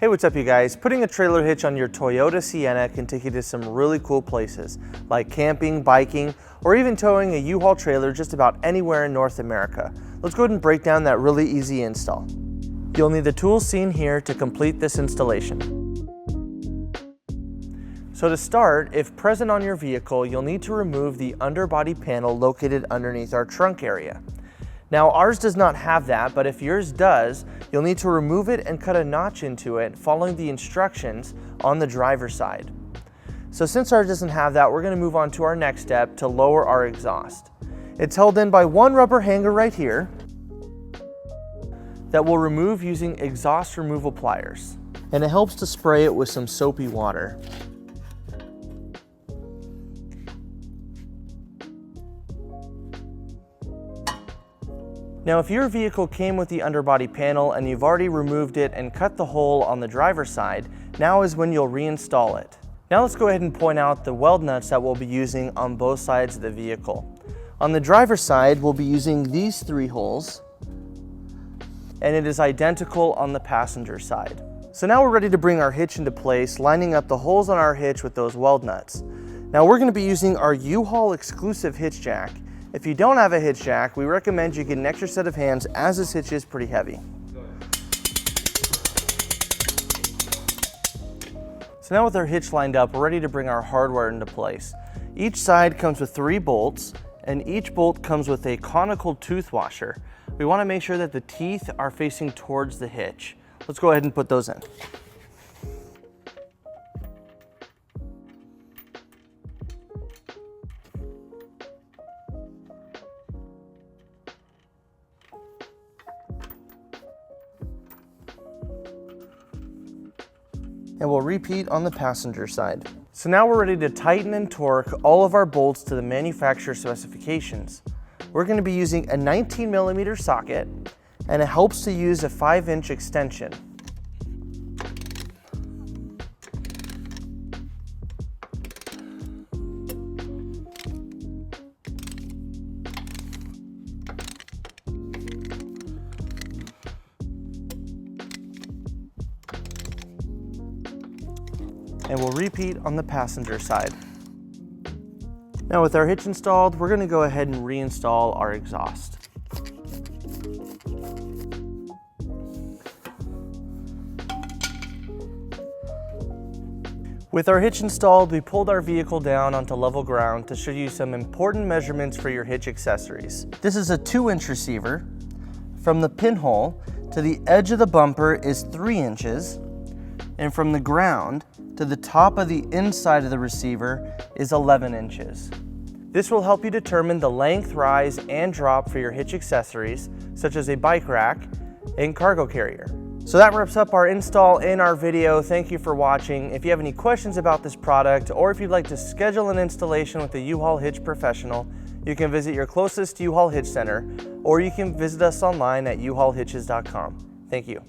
Hey, what's up you guys? Putting a trailer hitch on your Toyota Sienna can take you to some really cool places, like camping, biking, or even towing a U-Haul trailer just about anywhere in North America. Let's go ahead and break down that really easy install. You'll need the tools seen here to complete this installation. So to start, if present on your vehicle, you'll need to remove the underbody panel located underneath our trunk area. Now ours does not have that, but if yours does, you'll need to remove it and cut a notch into it following the instructions on the driver's side. So since ours doesn't have that, we're going to move on to our next step to lower our exhaust. It's held in by one rubber hanger right here that we'll remove using exhaust removal pliers. And it helps to spray it with some soapy water. Now if your vehicle came with the underbody panel and you've already removed it and cut the hole on the driver's side, now is when you'll reinstall it. Now let's go ahead and point out the weld nuts that we'll be using on both sides of the vehicle. On the driver's side, we'll be using these 3 holes, and it is identical on the passenger side. So now we're ready to bring our hitch into place, lining up the holes on our hitch with those weld nuts. Now we're going to be using our U-Haul exclusive hitch jack. If you don't have a hitch jack, we recommend you get an extra set of hands as this hitch is pretty heavy. So now with our hitch lined up, we're ready to bring our hardware into place. Each side comes with 3 bolts, and each bolt comes with a conical tooth washer. We want to make sure that the teeth are facing towards the hitch. Let's go ahead and put those in. And we'll repeat on the passenger side. So now we're ready to tighten and torque all of our bolts to the manufacturer specifications. We're going to be using a 19mm socket, and it helps to use a 5-inch extension. And we'll repeat on the passenger side. Now with our hitch installed, we're going to go ahead and reinstall our exhaust. With our hitch installed, we pulled our vehicle down onto level ground to show you some important measurements for your hitch accessories. This is a 2-inch receiver. From the pinhole to the edge of the bumper is 3 inches, and from the ground to the top of the inside of the receiver is 11 inches. This will help you determine the length, rise, and drop for your hitch accessories, such as a bike rack and cargo carrier. So that wraps up our install in our video. Thank you for watching. If you have any questions about this product, or if you'd like to schedule an installation with a U-Haul Hitch professional, you can visit your closest U-Haul Hitch center, or you can visit us online at uhaulhitches.com. Thank you.